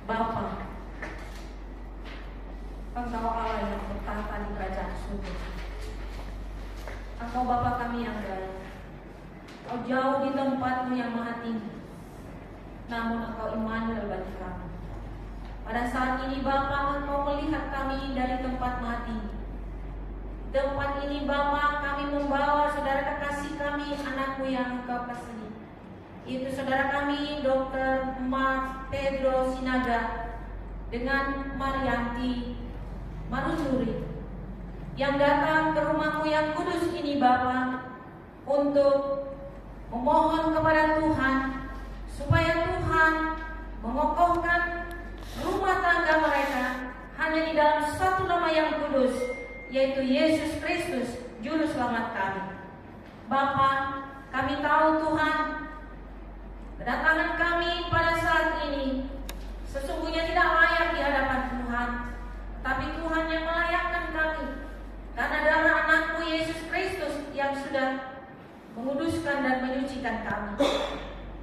Bapa, Engkau Allah yang bertahta di kerajaan surga. Engkau Bapa kami yang baik. Engkau jauh di tempatmu yang maha tinggi, namun Engkau Immanuel bagi kami. Pada saat ini Bapa, Engkau melihat kami dari tempat maha tinggi. Tempat ini Bapa, kami membawa saudara kekasih kami, anakmu yang Engkau kasihi. Itu saudara kami Dr. Mark Pedro Sinaga dengan Marianti Marunduri yang datang ke rumahmu yang kudus ini Bapa, untuk memohon kepada Tuhan supaya Tuhan mengokohkan rumah tangga mereka hanya di dalam satu nama yang kudus, yaitu Yesus Kristus, Juru Selamat kami. Bapa, kami tahu Tuhan, kedatangan kami pada saat ini sesungguhnya tidak layak di hadapan Tuhan, tapi Tuhan yang melayakkan kami karena darah anakmu Yesus Kristus yang sudah menguduskan dan menyucikan kami.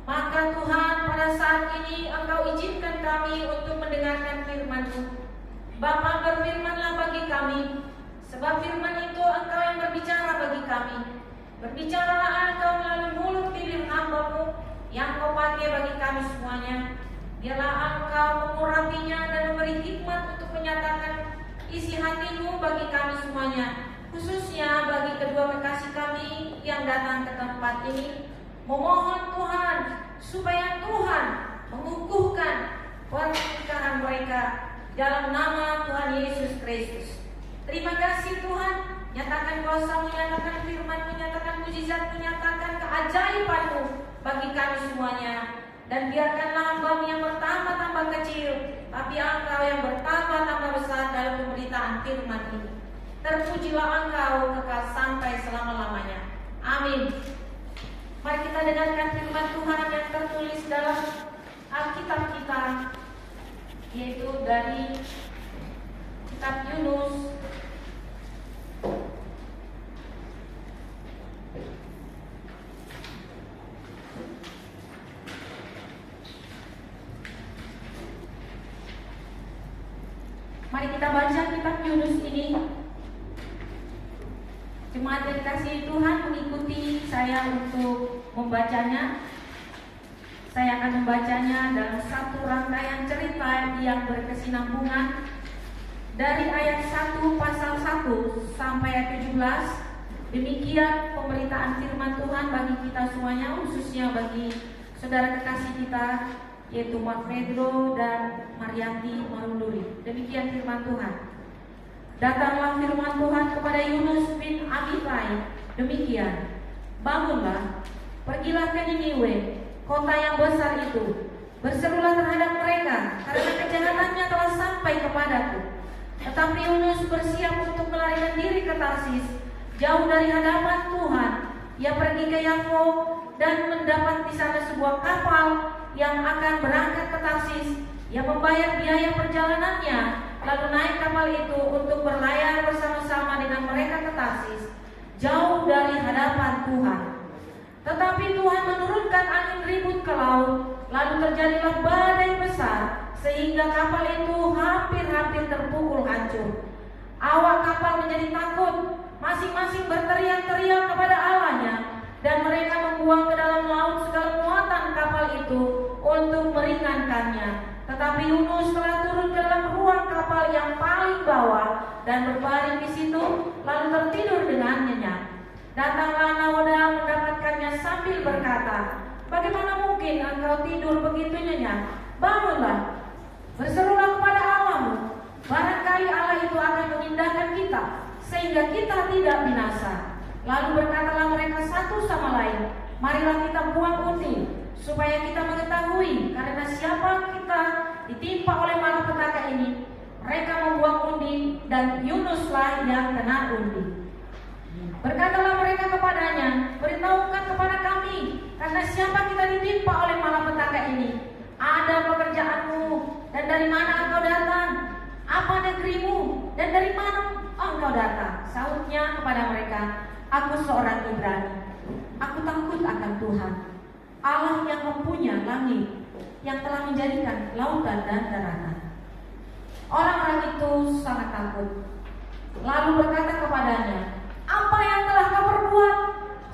Maka Tuhan, pada saat ini Engkau izinkan kami untuk mendengarkan firman-Mu. Bapa, berfirmanlah bagi kami, sebab firman itu Engkau yang berbicara bagi kami. Berbicaralah Engkau melalui mulut bibir hamba-Mu yang Kau pakai bagi kami semuanya. Biarlah Engkau mengurapinya dan memberi hikmat untuk menyatakan isi hati-Mu bagi kami semuanya, khususnya bagi kedua kekasih kami yang datang ke tempat ini. Memohon Tuhan supaya Tuhan mengukuhkan pernikahan mereka dalam nama Tuhan Yesus Kristus. Terima kasih Tuhan, nyatakan kuasa-Mu, nyatakan firman-Mu, nyatakan mujizat-Mu, nyatakan keajaiban-Mu bagi kami semuanya. Dan biarkanlah hamba-Mu yang bertambah-tambah kecil, tapi Engkau yang bertambah-tambah besar dalam pemberitaan firman ini. Terpujilah Engkau kekal sampai selama-lamanya. Amin. Mari kita dengarkan firman Tuhan yang tertulis dalam Alkitab kita, yaitu dari kitab Yunus Mari kita baca kitab Yunus ini. Jemaat yang dikasihi Tuhan, mengikuti saya untuk membacanya. Saya akan membacanya dalam satu rangkaian cerita yang berkesinambungan dari ayat 1 pasal 1 sampai ayat 17. Demikian pemberitaan firman Tuhan bagi kita semuanya, khususnya bagi saudara kekasih kita, yaitu Mark Pedro dan Marianti Marunduri. Demikian firman Tuhan. Datanglah firman Tuhan kepada Yunus bin Amitai, demikian: bangunlah, pergilah ke Niniwe, kota yang besar itu. Berserulah terhadap mereka, karena kejahatannya telah sampai kepadaku. Tetapi Yunus bersiap untuk melarikan diri ke Tarsis, jauh dari hadapan Tuhan. Ia pergi ke Yafo dan mendapat di sana sebuah kapal yang akan berangkat ke Tarsis. Ia membayar biaya perjalanannya, lalu naik kapal itu untuk berlayar bersama-sama dengan mereka ke Tarsis, jauh dari hadapan Tuhan. Tetapi Tuhan menurunkan angin ribut ke laut, lalu terjadilah badai besar, sehingga kapal itu hampir-hampir terpukul hancur. Awak kapal menjadi takut, masing-masing berteriak-teriak kepada Allahnya, dan mereka membuang ke dalam laut segala muatan kapal itu untuk meringankannya. Tetapi Yunus telah turun ke dalam ruang kapal yang paling bawah dan berbaring di situ, lalu tertidur dengan nyenyak. Datanglah nahoda mendapatkannya sambil berkata, "Bagaimana mungkin engkau tidur begitu nyenyak? Bangunlah, berserulah kepada Allahmu. Barangkali Allah itu akan mengindahkan kita, sehingga kita tidak binasa." Lalu berkatalah mereka satu sama lain, "Marilah kita buang undi, supaya kita mengetahui karena siapa kita ditimpa oleh malapetaka ini." Mereka membuang undi, dan Yunuslah yang kena undi. Berkatalah mereka kepadanya, "Beritahukan kepada kami, karena siapa kita ditimpa oleh malapetaka ini? Ada pekerjaanmu, dan dari mana engkau datang? Apa negerimu, dan dari mana engkau datang?" Sahutnya kepada mereka, "Aku seorang Ibrani. Aku takut akan Tuhan, Allah yang mempunyai langit yang telah menjadikan lautan dan daratan. Orang-orang itu sangat takut, lalu berkata kepadanya, "Apa yang telah kau perbuat?"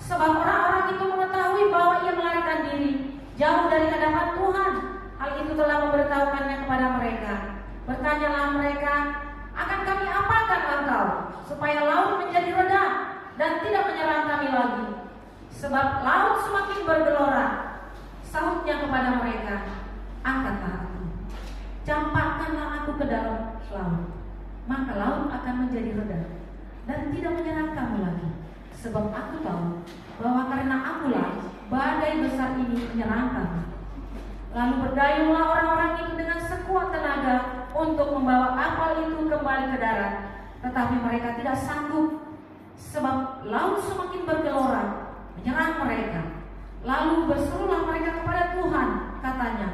Sebab orang-orang itu mengetahui bahwa ia melarikan diri jauh dari hadapan Tuhan. Hal itu telah memberitahukannya kepada mereka. Bertanyalah mereka, "Akan kami apakan engkau, supaya laut menjadi reda dan tidak menyerang kami lagi? Sebab laut semakin bergelora." Sahutnya kepada mereka, "Angkatlah aku, campakkanlah aku ke dalam laut, maka laut akan menjadi reda dan tidak menyerang kamu lagi. Sebab aku tahu bahwa karena akulah badai besar ini menyerang kamu." Lalu berdayunglah orang-orang itu dengan sekuat tenaga untuk membawa kapal itu kembali ke darat, tetapi mereka tidak sanggup, sebab laut semakin bergelora menyerang mereka. Lalu berserulah mereka kepada Tuhan, katanya,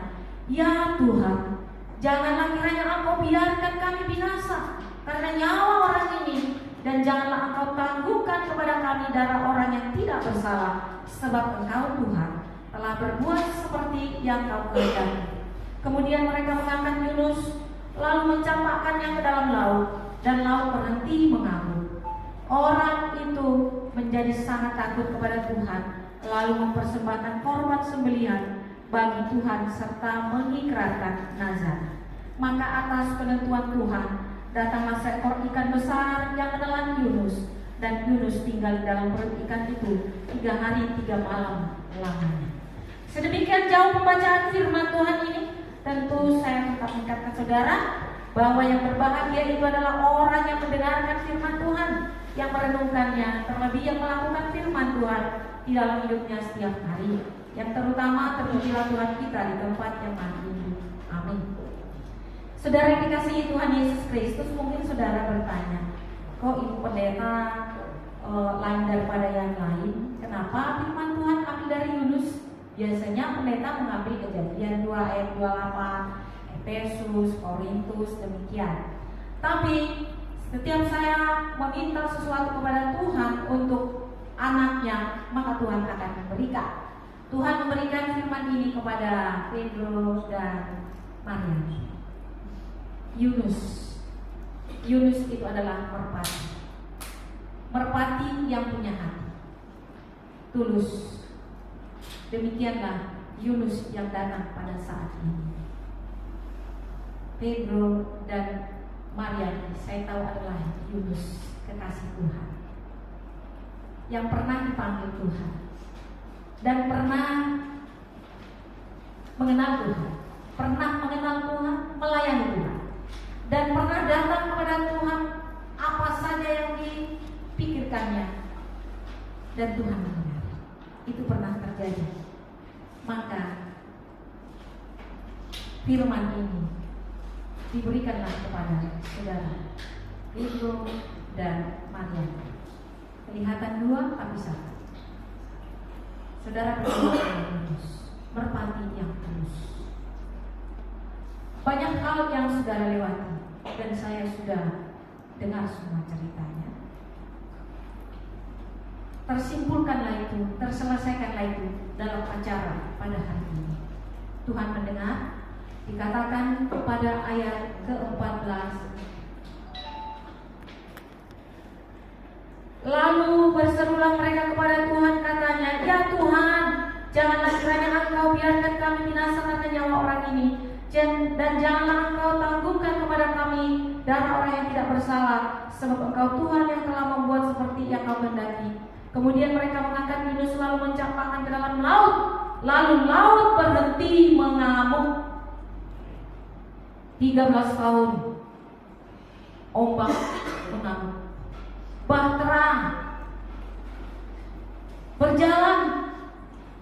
"Ya Tuhan, janganlah kiranya Engkau biarkan kami binasa karena nyawa orang ini, dan janganlah Engkau tangguhkan kepada kami darah orang yang tidak bersalah, sebab Engkau Tuhan telah berbuat seperti yang Kau kehendaki." Kemudian mereka mengangkat Yunus, lalu mencampakkannya ke dalam laut, dan laut berhenti mengambung. Orang itu menjadi sangat takut kepada Tuhan, lalu mempersembahkan korban sembelihan bagi Tuhan serta mengikrarkan nazar. Maka atas penentuan Tuhan datanglah seekor ikan besar yang menelan Yunus, dan Yunus tinggal di dalam perut ikan itu 3 hari 3 malam lamanya. Sedemikian jauh pembacaan firman Tuhan ini. Tentu saya tetap mengingatkan saudara bahwa yang berbahagia itu adalah orang yang mendengarkan firman Tuhan, yang merenungkannya, terlebih yang melakukan firman Tuhan di dalam hidupnya setiap hari. Yang terutama terpujilah Tuhan kita di tempat yang maha tinggi. Amin. Saudara yang dikasihi Tuhan Yesus Kristus, mungkin saudara bertanya, "Kok Ibu Pendeta lain daripada yang lain? Kenapa firman Tuhan ambil dari Yunus?" Biasanya pendeta mengambil Kejadian 2 ayat 28, Efesus, Korintus, demikian. Tapi setiap saya meminta sesuatu kepada Tuhan untuk anaknya, maka Tuhan akan memberikan. Tuhan memberikan firman ini kepada Pedro dan Maria. Yunus itu adalah merpati. Merpati yang punya hati tulus. Demikianlah Yunus yang datang pada saat ini. Pedro dan Maria, saya tahu adalah Yunus, kekasih Tuhan, yang pernah dipanggil Tuhan dan pernah mengenal Tuhan, melayani Tuhan, dan pernah datang kepada Tuhan apa saja yang dipikirkannya, dan Tuhan mendengar. Itu pernah terjadi. Maka firman ini diberikanlah kepada saudara Pedro dan Maria. Kelihatan 2 tapi 1. Saudara berdua yang tulus, merpati yang tulus. Banyak hal yang saudara lewati, dan saya sudah dengar semua ceritanya. Tersimpulkanlah itu, terselesaikanlah itu dalam acara pada hari ini. Tuhan mendengar, dikatakan pada ayat ke-14. Lalu berserulah mereka kepada Tuhan, katanya, "Ya Tuhan, janganlah kiranya Engkau biarkan kami binasa karena nyawa orang ini, dan janganlah Engkau tangguhkan kepada kami darah orang yang tidak bersalah, sebab Engkau Tuhan yang telah membuat seperti yang Kau kehendaki." Kemudian mereka mengangkat Yunus lalu mencampakkan ke dalam laut, lalu laut berhenti mengamuk. 13 tahun ombak mengamuk, bahtera berjalan,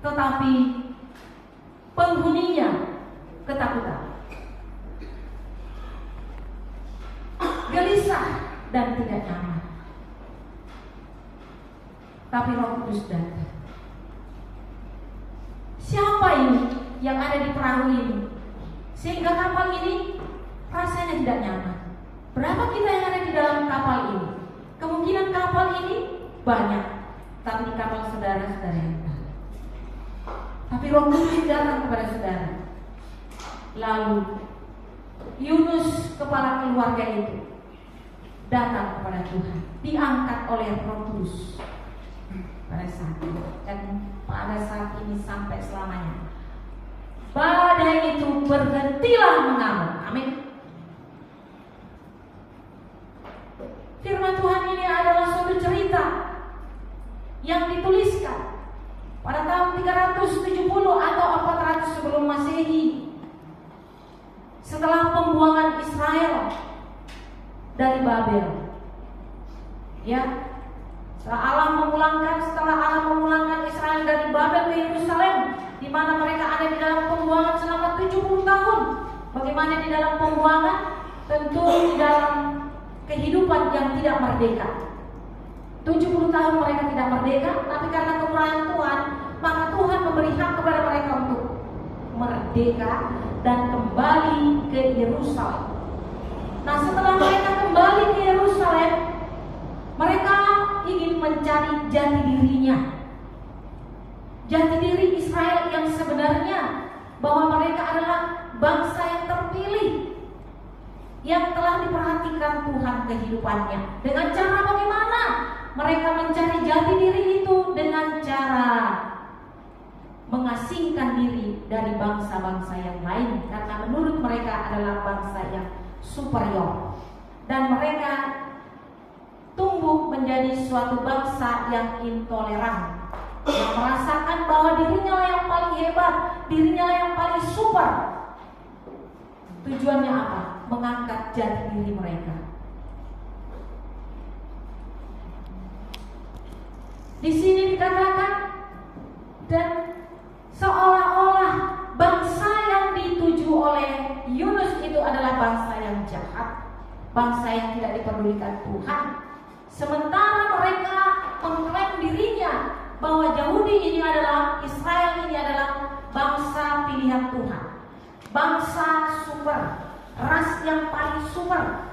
tetapi penghuninya ketakutan, gelisah dan tidak nyaman. Tapi Roh Kudus datang. Siapa ini yang ada di perahu ini sehingga kapal ini rasanya tidak nyaman? Berapa kita yang ada di dalam kapal ini? Kemungkinan kapal ini banyak, tapi di kapal saudara-saudara yang ada. Tapi Roh Kudus datang kepada saudara. Lalu Yunus, kepala keluarga itu, datang kepada Tuhan, diangkat oleh Roh Kudus pada saat itu, dan pada saat ini sampai selamanya. Badai itu berhentilah mengamuk. Amin. Firman Tuhan ini adalah suatu cerita yang dituliskan pada tahun 370 atau 400 sebelum Masehi, setelah pembuangan Israel dari Babel. Ya, setelah Allah memulangkan Israel dari Babel ke Yerusalem, di mana mereka ada di dalam pembuangan selama 70 tahun. Bagaimana di dalam pembuangan? Tentu di dalam kehidupan yang tidak merdeka. 70 tahun mereka tidak merdeka, tapi karena kemurahan Tuhan, maka Tuhan memberi hak kepada mereka untuk merdeka dan kembali ke Yerusalem. Nah, setelah mereka kembali ke Yerusalem, mereka ingin mencari jati dirinya, jati diri Israel yang sebenarnya, bahwa mereka adalah bangsa yang terpilih, yang telah diperhatikan Tuhan kehidupannya. Dengan cara bagaimana? Mereka mencari jati diri itu dengan cara mengasingkan diri dari bangsa-bangsa yang lain, karena menurut mereka adalah bangsa yang superior, dan mereka tumbuh menjadi suatu bangsa yang intoleran, yang merasakan bahwa dirinya lah yang paling hebat, dirinya lah yang paling super. Tujuannya apa? Mengangkat jati diri mereka. Di sini dikatakan, dan seolah-olah bangsa yang dituju oleh Yunus itu adalah bangsa yang jahat, bangsa yang tidak dipedulikan Tuhan. Sementara mereka mengklaim dirinya bahwa Yahudi ini adalah, Israel ini adalah bangsa pilihan Tuhan, bangsa super, ras yang paling super,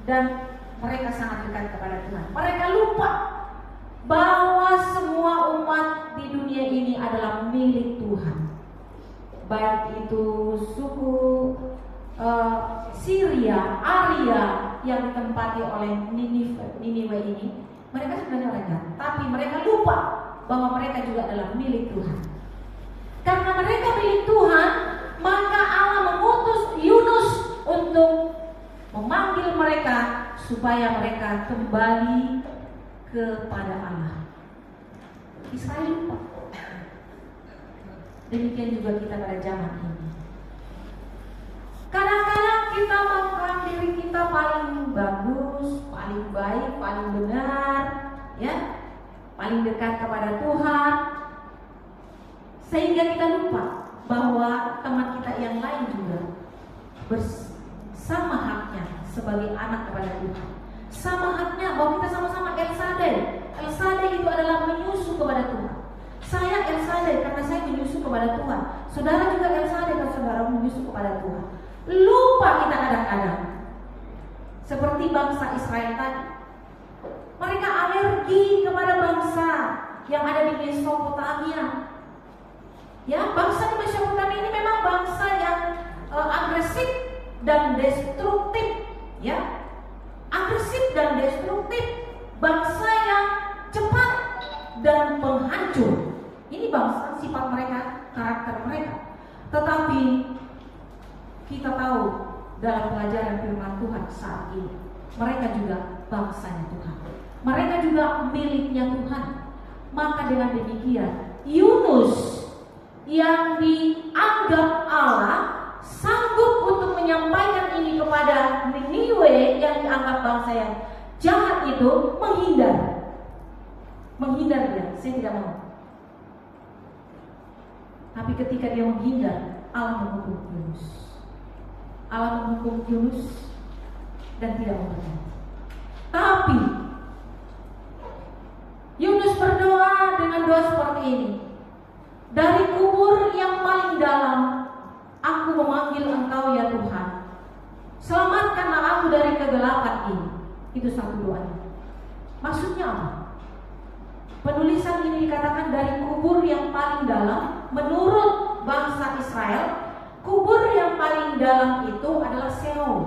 dan mereka sangat dekat kepada Tuhan. Mereka lupa bahwa semua umat di dunia ini adalah milik Tuhan, baik itu suku Syria, Arya yang ditempati oleh Niniwe ini. Mereka sebenarnya orang jahat, tapi mereka lupa bahwa mereka juga adalah milik Tuhan. Karena mereka milik Tuhan, maka Allah mengutus Yunus untuk memanggil mereka supaya mereka kembali kepada Allah. Israel lupa. Demikian juga kita pada zaman ini. Kadang-kadang kita mengklaim diri kita paling bagus, paling baik, paling benar, ya, paling dekat kepada Tuhan, sehingga kita lupa bahwa teman kita yang lain juga bersama haknya sebagai anak kepada Tuhan. Sama haknya bahwa kita sama-sama El Shaddai. El Shaddai itu adalah menyusu kepada Tuhan. Saya El Shaddai karena saya menyusu kepada Tuhan. Saudara juga El Shaddai karena saudara menyusu kepada Tuhan. Lupa kita kadang-kadang, seperti bangsa Israel tadi. Mereka alergi kepada bangsa yang ada di Mesopotamia. Ya, bangsa di Mesopotamia ini memang bangsa yang agresif dan destruktif, ya. Agresif dan destruktif, bangsa yang cepat dan penghancur. Ini bangsa, sifat mereka, karakter mereka. Tetapi kita tahu dalam pelajaran firman Tuhan saat ini, mereka juga bangsanya Tuhan, mereka juga miliknya Tuhan. Maka dengan demikian, Yunus yang dianggap Allah sanggup untuk menyampaikan ini kepada Niniwe yang dianggap bangsa yang jahat itu, menghindar dia, saya tidak mau. Tapi ketika dia menghindar, Allah menghukum Yunus. Allah menghukum Yunus dan tidak memberkati. Tapi Yunus berdoa dengan doa seperti ini. Dari kubur yang paling dalam, aku memanggil Engkau ya Tuhan. Selamatkanlah aku dari kegelapan ini. Itu satu doanya. Maksudnya apa? Penulisan ini dikatakan dari kubur yang paling dalam. Menurut bangsa Israel, kubur yang paling dalam itu adalah Sheol.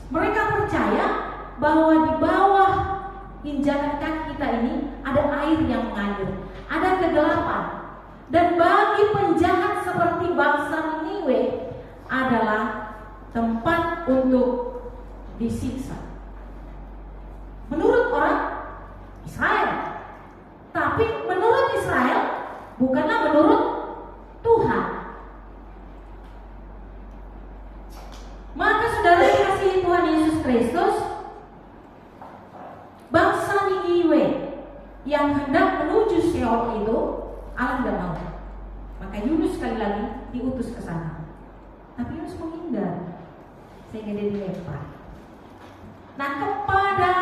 Mereka percaya bahwa di bawah injakan kaki kita ini ada air yang mengalir, ada kegelapan. Dan bagi penjahat seperti bangsa Niniwe adalah tempat untuk disiksa. Menurut orang Israel. Tapi menurut Israel bukanlah menurut Tuhan. Maka saudara dikasihi Tuhan Yesus Kristus, bangsa Niniwe yang hendak menuju Sheol itu Allah tidak mau. Maka Yunus sekali lagi diutus ke sana. Tapi Yunus menghindar sehingga dia dilempar. Nah, kepada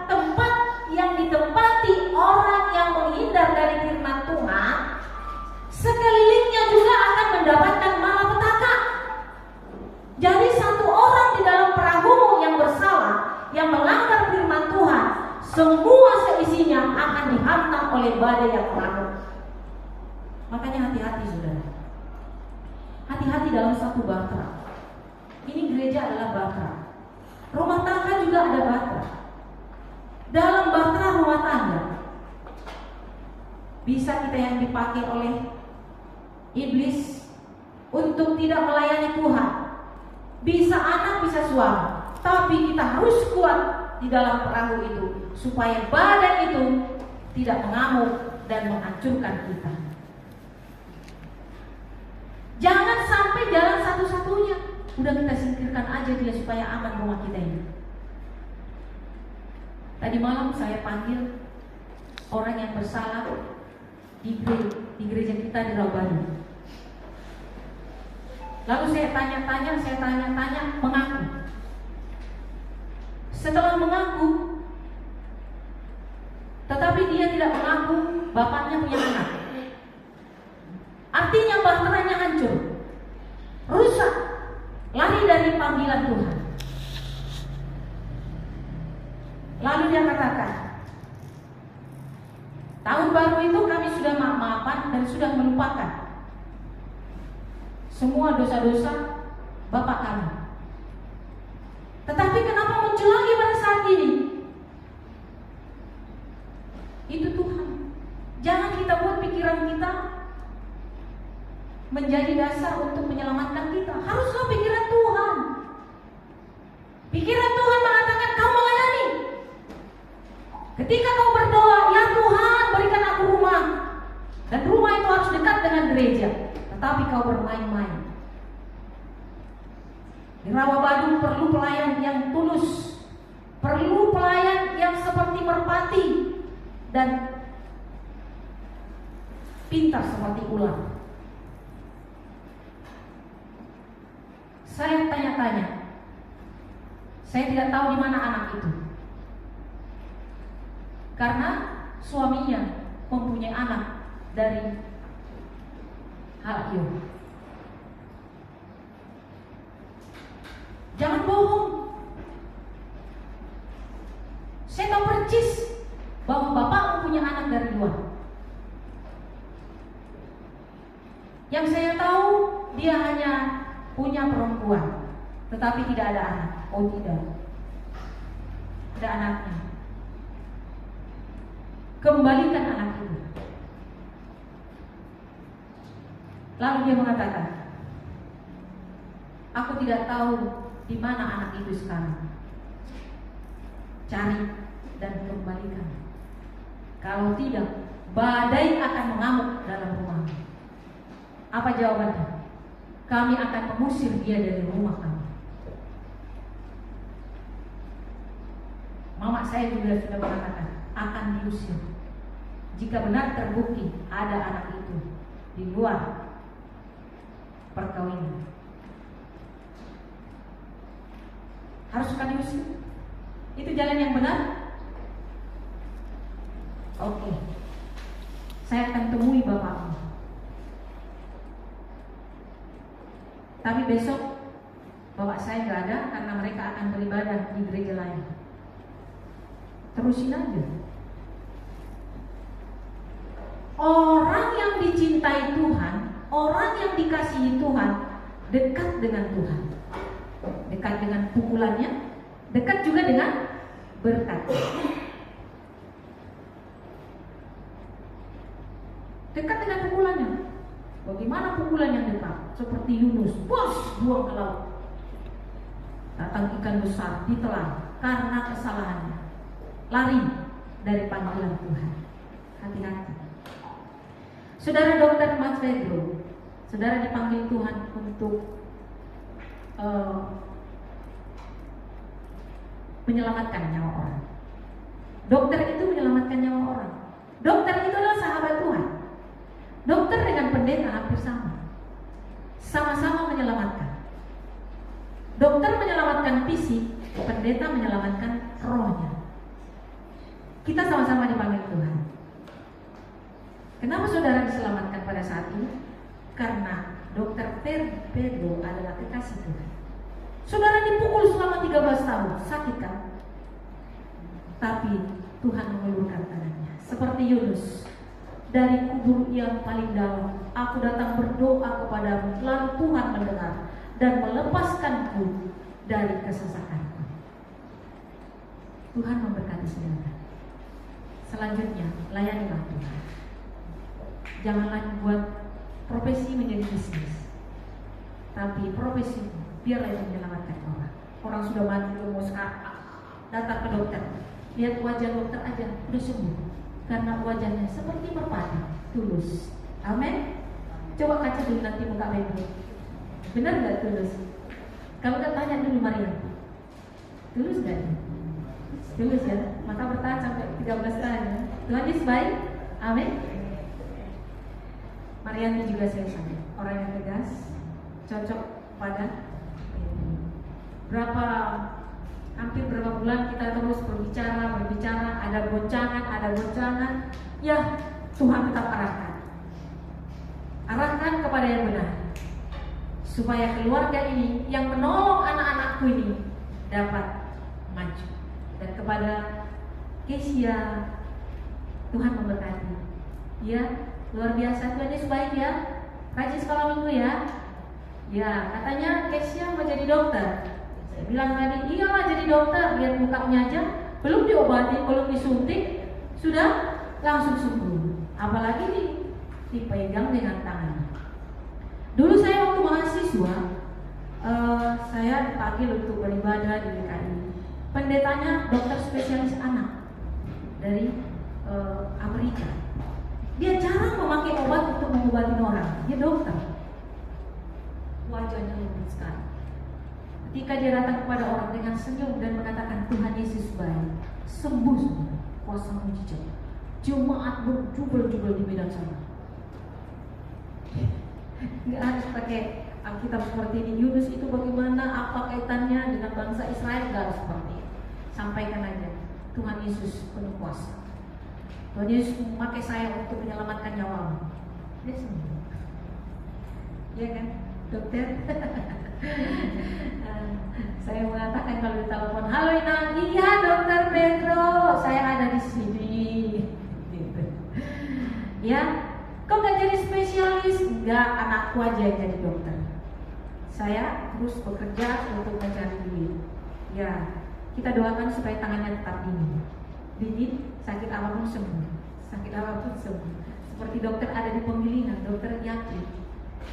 tempat yang ditempati orang yang menghindar dari firman Tuhan, sekelilingnya juga akan mendapatkan malapetaka. Jadi satu orang di dalam perahu yang bersalah, yang melanggar firman Tuhan, semua seisinya akan dihantam oleh badai yang mengamuk. Makanya hati-hati saudara. Hati-hati dalam satu bahtera. Ini gereja adalah bahtera. Rumah tangga juga ada bahtera. Dalam bahtera rumah tangga bisa kita yang dipakai oleh iblis untuk tidak melayani Tuhan. Bisa anak, bisa suami. Tapi kita harus kuat di dalam perahu itu supaya badai itu tidak mengamuk dan menghancurkan kita. Jangan sampai jalan satu-satunya udah kita singkirkan aja dia supaya aman rumah kita ini. Tadi malam saya panggil orang yang bersalah di gereja kita di Rawabadu. Lalu saya tanya-tanya, mengaku. Setelah mengaku, tetapi dia tidak mengaku bapaknya punya anak. Artinya bahteranya hancur, rusak, lari dari panggilan Tuhan. Lalu dia katakan, tahun baru itu kami sudah maaf-maafan dan sudah melupakan semua dosa-dosa bapak kami. Tetapi kenapa muncul lagi pada saat ini? Itu Tuhan. Jangan kita buat pikiran kita menjadi dasar untuk menyelamatkan kita. Haruslah pikiran Tuhan. Pikiran Tuhan mengatakan kau melayani. Ketika kau berdoa, ya Tuhan berikan aku rumah. Dan rumah itu harus dekat dengan gereja. Tetapi kau bermain-main. Di Rawabadu perlu pelayan yang tulus. Perlu pelayan yang seperti merpati dan pintar seperti ular. Saya tanya-tanya. Saya tidak tahu di mana anak itu. Karena suaminya mempunyai anak dari Halio. Jangan bohong. Saya tahu percis bahwa bapak mempunyai anak dari luar. Yang saya tahu dia hanya punya perempuan, tetapi tidak ada anak. Oh tidak, ada anaknya. Kembalikan anak itu. Lalu dia mengatakan, aku tidak tahu di mana anak itu sekarang. Cari dan kembalikan. Kalau tidak, badai akan mengamuk dalam rumah. Apa jawabannya? Kami akan mengusir dia dari rumah kami. Mama saya juga sudah mengatakan akan diusir jika benar terbukti ada anak itu di luar perkawinan. Haruskah diusir? Itu jalan yang benar? Oke. Saya akan temui bapakmu. Tapi besok bapak saya nggak ada karena mereka akan beribadah di gereja lain. Terusin aja. Orang yang dicintai Tuhan, orang yang dikasihi Tuhan dekat dengan Tuhan, dekat dengan pukulannya, dekat juga dengan berkat. Dekat dengan pukulannya. Bagaimana pukulan yang dekat? Seperti Yunus, bos, buang ke laut. Datang ikan besar, ditelan karena kesalahannya. Lari dari panggilan Tuhan. Hati-hati. Saudara Dr. Mas Pedro, saudara dipanggil Tuhan untuk menyelamatkan nyawa orang. Dokter itu menyelamatkan nyawa orang. Dokter itu adalah sahabat Tuhan. Dokter dengan pendeta hampir sama. Sama-sama menyelamatkan. Dokter menyelamatkan fisik, pendeta menyelamatkan rohnya. Kita sama-sama dipanggil Tuhan. Kenapa saudara diselamatkan pada saat ini? Karena Dr. Pedro adalah kekasih Tuhan. Saudara dipukul selama 13 tahun, sakit kan? Tapi Tuhan mengulurkan tangannya. Seperti Yunus, dari kubur yang paling dalam, aku datang berdoa kepadamu, lalu Tuhan mendengar dan melepaskanku dari kesesakanku. Tuhan memberkati saudara. Selanjutnya, layanilah Tuhan. Janganlah buat profesi menjadi bisnis, tapi profesi biarlah itu menyelamatkan orang. Orang sudah mati, mau datang ke dokter, lihat wajah dokter aja udah sembuh, karena wajahnya seperti merpati, tulus. Amin. Coba kaca dulu nanti muka Pedro. Benar nggak tulus? Kalau nggak tanya dulu Maria, tulus nggak? Tulus ya. Maka bertahan sampai 13 tahun. Tuhan Yesus baik. Amin. Marianti juga saya sama, orang yang tegas, cocok pada hampir berapa bulan kita terus berbicara, ada goncangan, ya Tuhan tetap arahkan kepada yang benar, supaya keluarga ini yang menolong anak-anakku ini dapat maju. Dan kepada Kesia, Tuhan memberkati. Ya, luar biasa, Tuhan Yesus baik ya. Rajin sekolah minggu ya. Ya, katanya Kesia mau jadi dokter. Saya bilang tadi, iyalah jadi dokter. Lihat mukanya aja, belum diobati, belum disuntik, sudah langsung sembuh. Apalagi dipegang dengan tangan. Dulu saya waktu mahasiswa, saya dipanggil untuk beribadah di DKI. Pendetanya dokter spesialis anak dari Amerika. Dia jarang memakai obat untuk mengobati orang. Dia dokter. Wajahnya lembut sekali. Ketika dia datang kepada orang dengan senyum dan mengatakan Tuhan Yesus baik, sembuh semua, kuasa mujizat. Jemaat berjubel-jubel di medan sana. Nggak harus pakai Alkitab seperti ini. Yunus itu bagaimana, apa kaitannya dengan bangsa Israel? Nggak harus seperti itu. Sampaikan aja, Tuhan Yesus penuh kuasa. Tuhan Yesus memakai saya untuk menyelamatkan nyawamu. Dia sembuh. Ya kan, dokter? Saya mengatakan kalau ditelepon, halo Inang, iya dokter Pedro, saya ada di sini. Ya, kok nggak jadi spesialis? Enggak, anakku aja yang jadi dokter. Saya terus bekerja untuk mencari duit. Ya, kita doakan supaya tangannya tetap dingin, sakit apapun sembuh, Seperti dokter ada di penggilingan, dokter yakin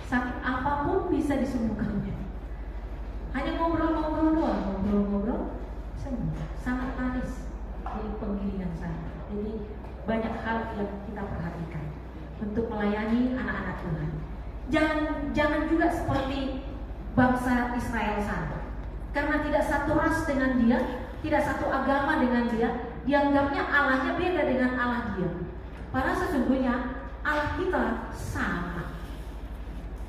sakit apapun bisa disembuhkannya. Hanya ngobrol-ngobrol doang, sembuh. Sangat manis di penggilingan sana. Jadi banyak hal yang kita perhatikan untuk melayani anak-anak Tuhan. Jangan juga seperti bangsa Israel sana. Karena tidak satu ras dengan dia, tidak satu agama dengan dia, dianggapnya Allahnya beda dengan Allah dia. Padahal sesungguhnya Allah kita sama.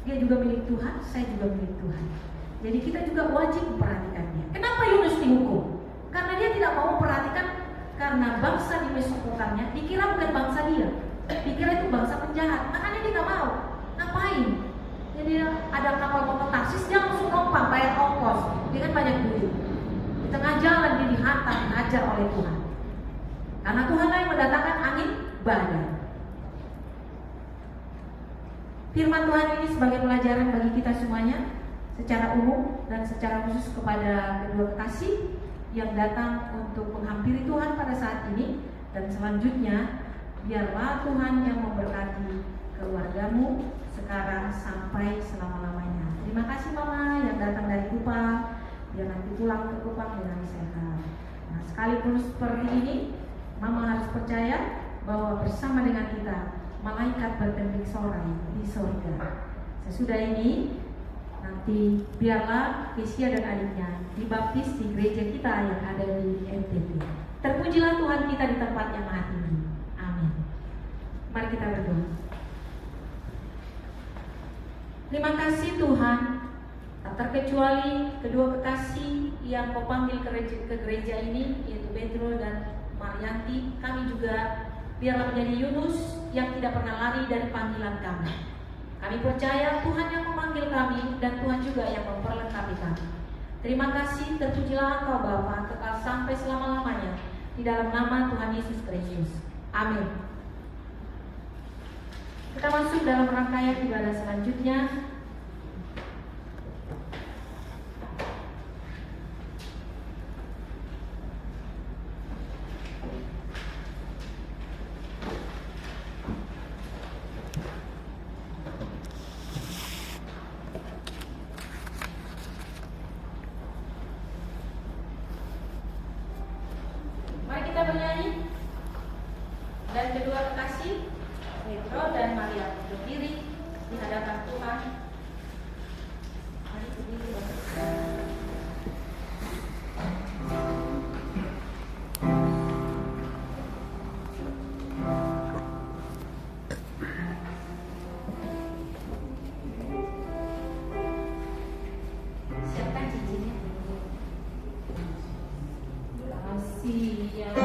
Dia juga milik Tuhan, saya juga milik Tuhan. Jadi kita juga wajib memperhatikannya. Kenapa Yunus dihukum? Karena dia tidak mau memperhatikan, karena bangsa di Mesopotamia dikira bukan bangsa dia, dikira itu bangsa penjahat. Makanya dia tidak mau. Ngapain? Jadi ada kapal motor Tarsis, dia langsung numpang bayar ongkos dengan banyak duit. Di tengah jalan dia dihantam, dihajar oleh Tuhan. Karena Tuhanlah yang mendatangkan angin badai. Firman Tuhan ini sebagai pelajaran bagi kita semuanya. secara umum dan secara khusus kepada kedua kekasih yang datang untuk menghampiri Tuhan pada saat ini. Dan selanjutnya biarlah Tuhan yang memberkati keluargamu sekarang sampai selama-lamanya. Terima kasih Mama yang datang dari Kupang, biar nanti pulang ke Kupang dengan sehat. Nah, sekalipun seperti ini, Mama harus percaya bahwa bersama dengan kita malaikat bertembik sorai di surga. Sesudah ini nanti biarlah Kesia dan adiknya dibaptis di gereja kita yang ada di NTT. Terpujilah Tuhan kita di tempat yang maha tinggi. Amin. Mari kita berdoa. Terima kasih Tuhan, tak terkecuali kedua kekasih yang Kau panggil ke gereja ini, yaitu Petro dan Marianti. Kami juga biarlah menjadi Yunus yang tidak pernah lari dari panggilan kami. Kami percaya Tuhan yang memanggil kami dan Tuhan juga yang memperlengkapi kami. Terima kasih, terpujilah Engkau Bapa, kekal sampai selama-lamanya. Di dalam nama Tuhan Yesus Kristus. Amin. Kita masuk dalam rangkaian ibadah selanjutnya. Dan kedua kekasih Petro dan Maria berdiri di hadapan Tuhan. Mari berdiri. Siapkan cincinnya. Kasih yang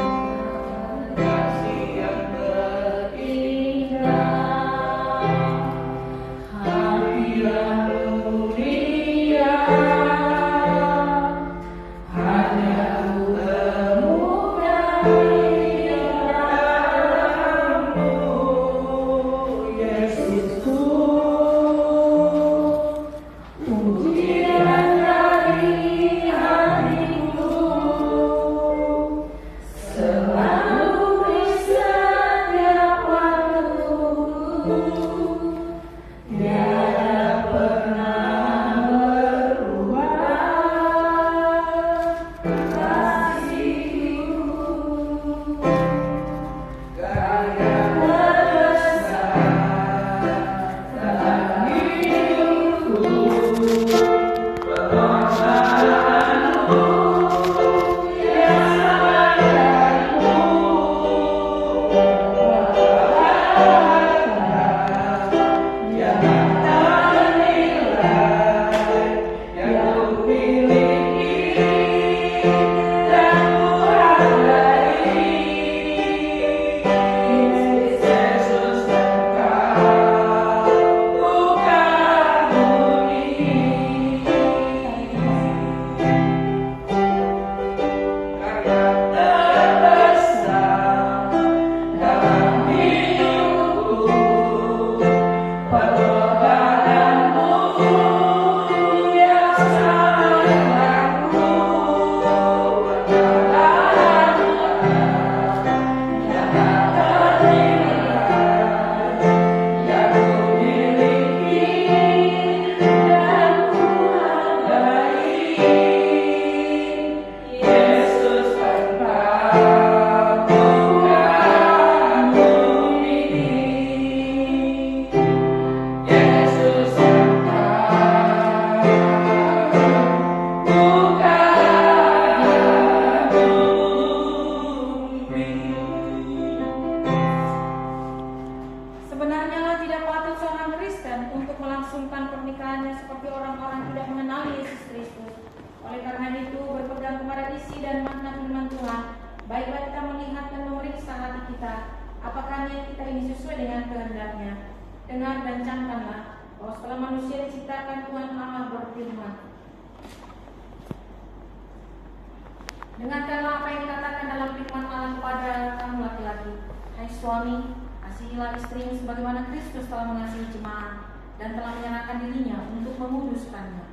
dengarkanlah apa yang dikatakan dalam firman Allah kepada kamu laki-laki. Hai suami, kasihilah istrimu sebagaimana Kristus telah mengasihi jemaat dan telah menyerahkan dirinya untuk menguduskannya,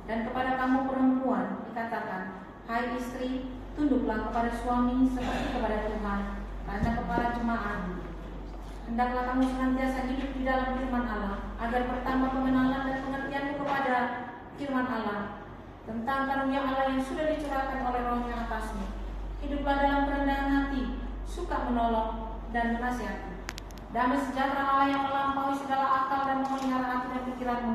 Dan kepada kamu perempuan dikatakan, hai istri, tunduklah kepada suami seperti kepada Tuhan, karena kepala jemaat. Hendaklah kamu senantiasa hidup di dalam firman Allah, agar bertambah pengenalan dan pengertianmu kepada firman Allah, tentang karunia Allah yang sudah dicurahkan oleh Roh-Nya atasmu. Hiduplah dalam kerendahan hati, suka menolong dan menasihati. Damai sejahtera Allah yang melampaui segala akal dan memelihara hati dan pikiranmu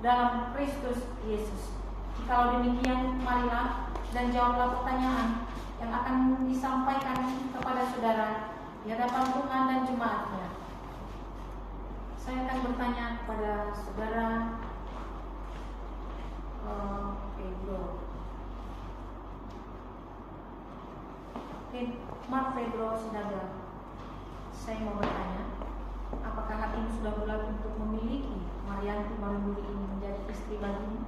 dalam Kristus Yesus. Jikalau demikian, marilah dan jawablah pertanyaan yang akan disampaikan kepada saudara di hadapan Tuhan dan jemaatnya. Saya akan bertanya kepada saudara Pedro. Mark Pedro Sinaga. Saya mau bertanya, apakah hatimu sudah bulat untuk memiliki Marianti Marunduri ini menjadi istri bagimu?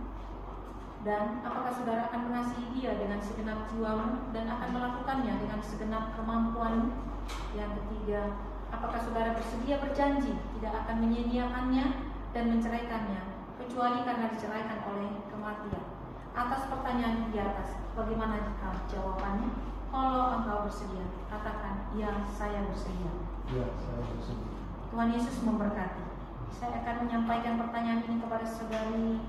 Dan apakah saudara akan mengasihi dia dengan segenap jiwamu dan akan melakukannya dengan segenap kemampuanmu? Yang ketiga, apakah saudara bersedia berjanji tidak akan menyia-nyiakannya dan menceraikannya kecuali karena diceraikan oleh kematian? Atas pertanyaan di atas, bagaimana jika jawabannya? Kalau engkau bersedia, katakan, ya, saya bersedia. Ya, saya bersedia. Tuhan Yesus memberkati. Saya akan menyampaikan pertanyaan ini kepada saudari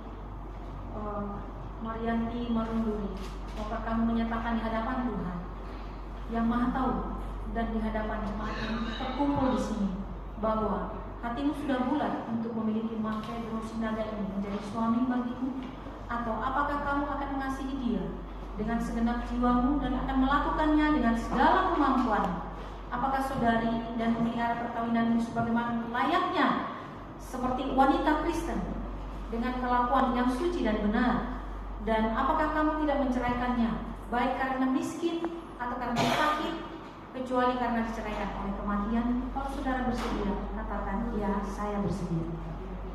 Marianti Marunduri. Maukah kamu menyatakan di hadapan Tuhan yang Maha Tahu dan di hadapan jemaat yang terkumpul di sini bahwa hatimu sudah bulat untuk memiliki Mark Pedro Sinaga ini menjadi suami bagimu? Atau apakah kamu akan mengasihi dia dengan segenap jiwamu dan akan melakukannya dengan segala kemampuan? Apakah saudari dan memelihara perkawinanmu sebagaimana layaknya seperti wanita Kristen dengan kelakuan yang suci dan benar? Dan apakah kamu tidak menceraikannya baik karena miskin atau karena sakit, kecuali karena diceraikan oleh kematian? Kalau saudara bersedia, katakan, ya, saya bersedia.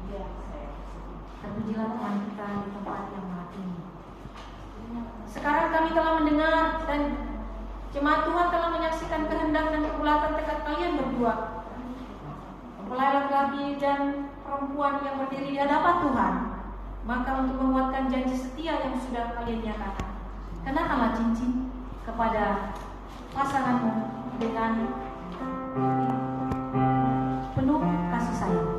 Ya, saya bersedia. Terpujilah Tuhan kita di tempat yang maha tinggi. Sekarang kami telah mendengar dan jemaat Tuhan telah menyaksikan kehendak dan kebulatan tekad kalian berdua, mempelai laki-laki dan perempuan yang berdiri di hadapan Tuhan. Maka untuk menguatkan janji setia yang sudah kalian nyatakan, kenakanlah cincin kepada pasanganmu dengan penuh kasih sayang.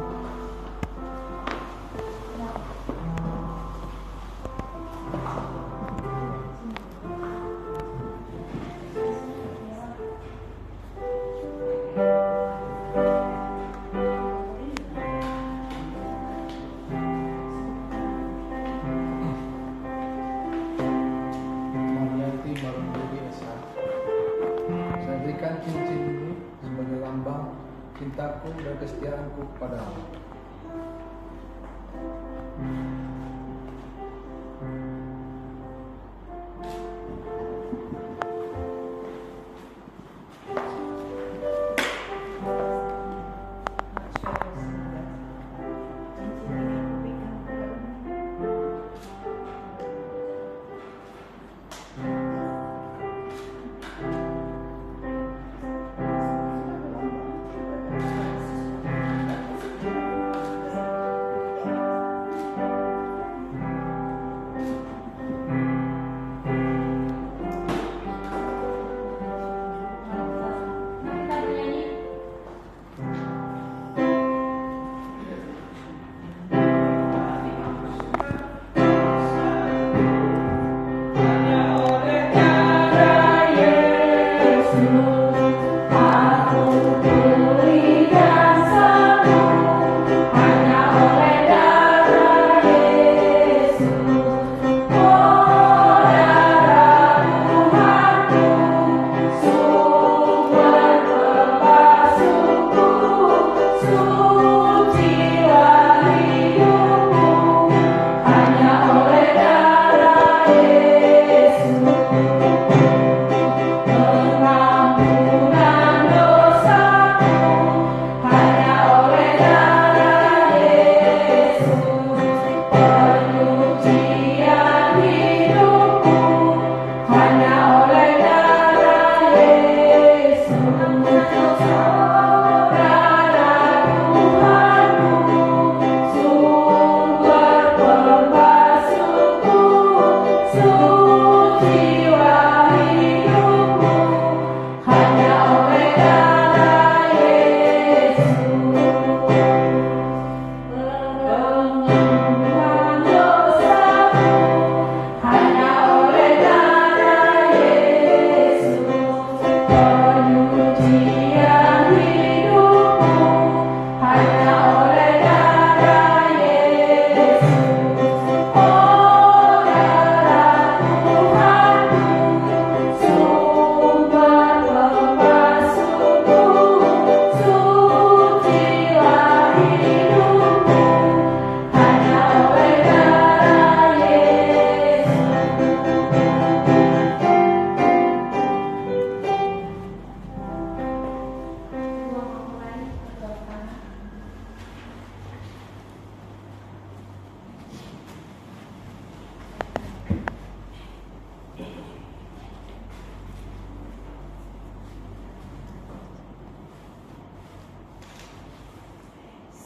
Cincin ini sebagai lambang cintaku dan kesetiaanku kepadamu.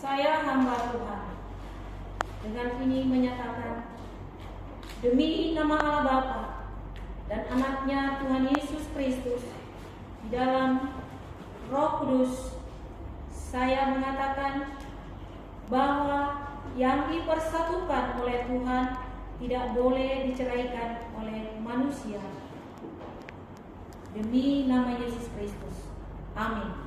saya hamba Tuhan. Dengan ini menyatakan, demi nama Allah Bapa dan anaknya Tuhan Yesus Kristus, di dalam Roh Kudus, saya mengatakan bahwa yang dipersatukan oleh Tuhan tidak boleh diceraikan oleh manusia. Demi nama Yesus Kristus. Amin.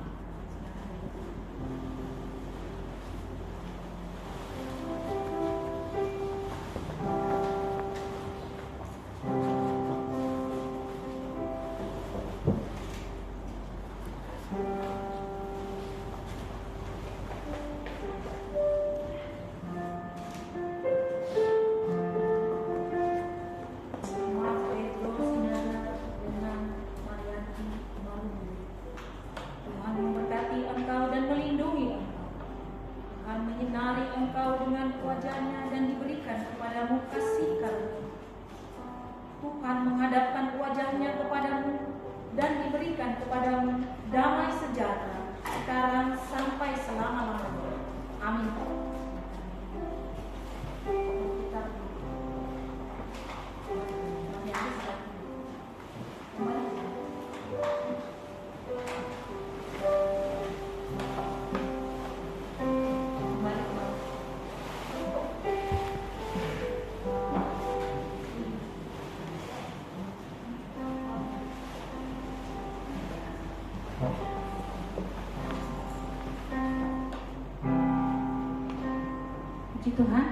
Puji Tuhan.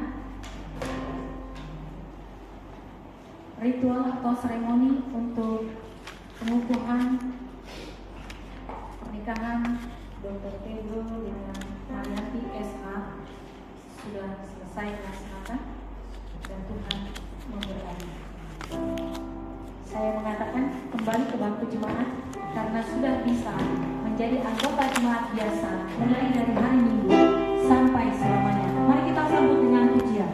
Ritual atau seremoni untuk pengukuhan pernikahan Dr. Pedro dengan Marianti SH sudah selesai dilaksanakan dan Tuhan memberkati. Saya mengatakan kembali ke bangku jemaat karena sudah bisa menjadi anggota jemaat biasa mulai dari hari Minggu sampai selamanya. Mari kita sambut dengan pujian.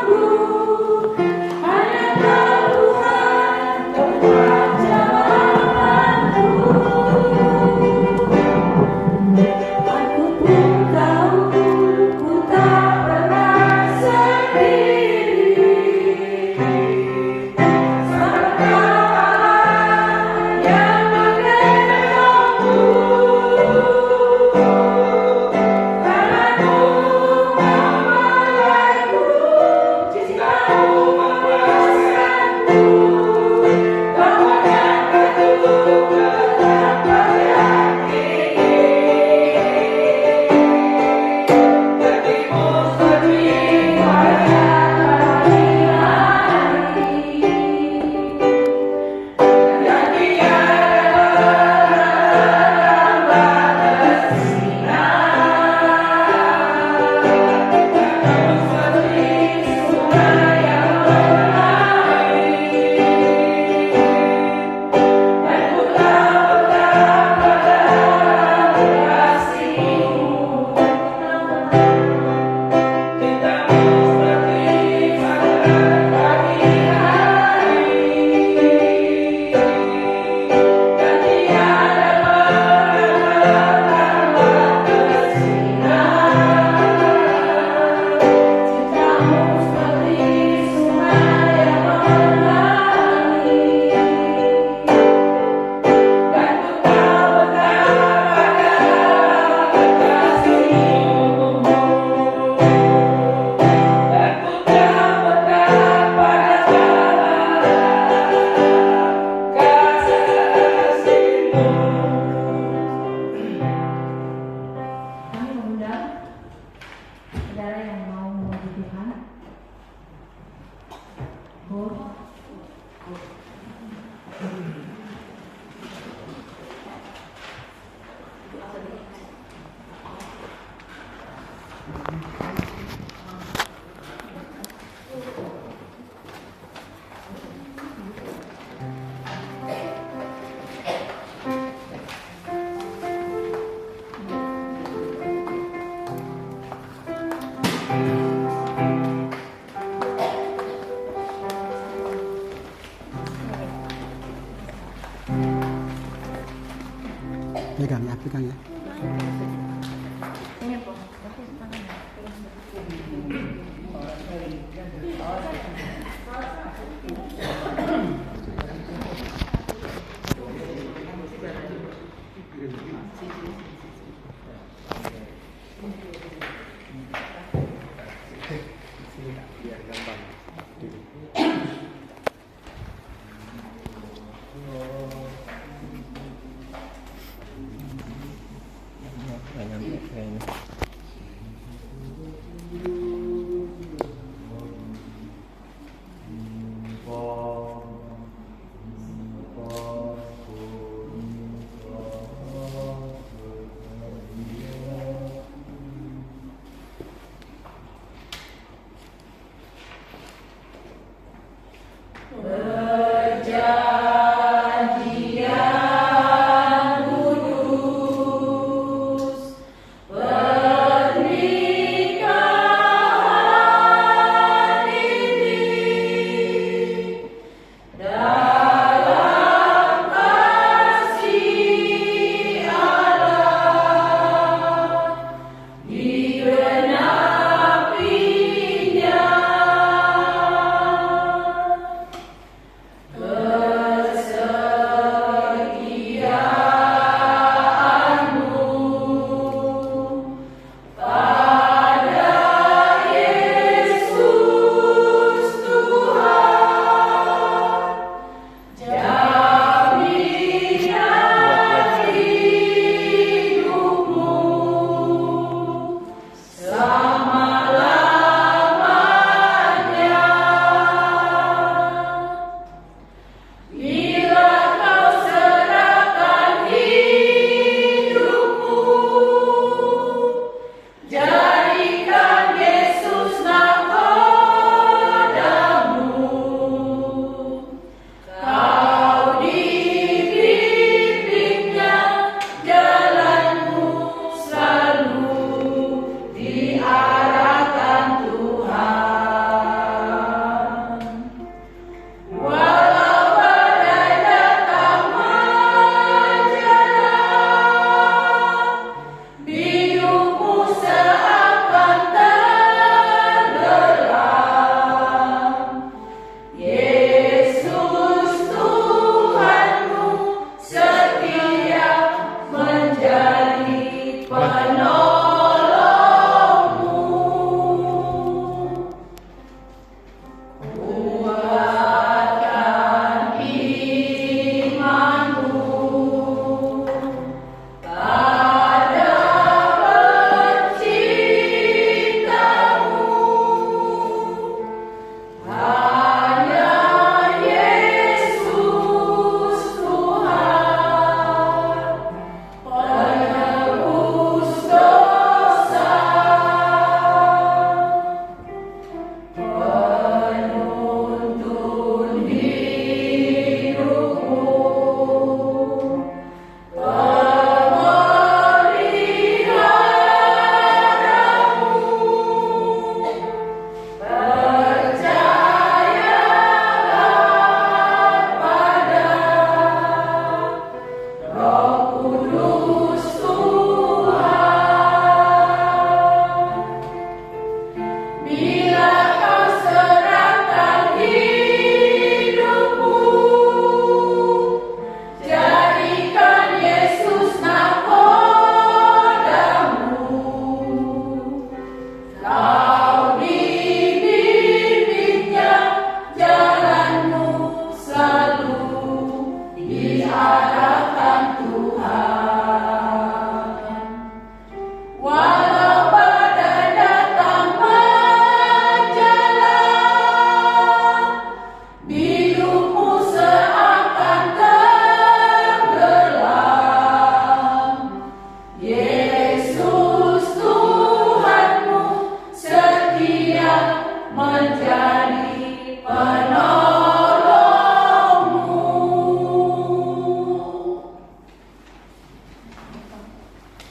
Ku Pegang ya, pegang ya. Ini, Po.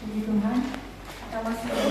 Puji Tuhan, kita masih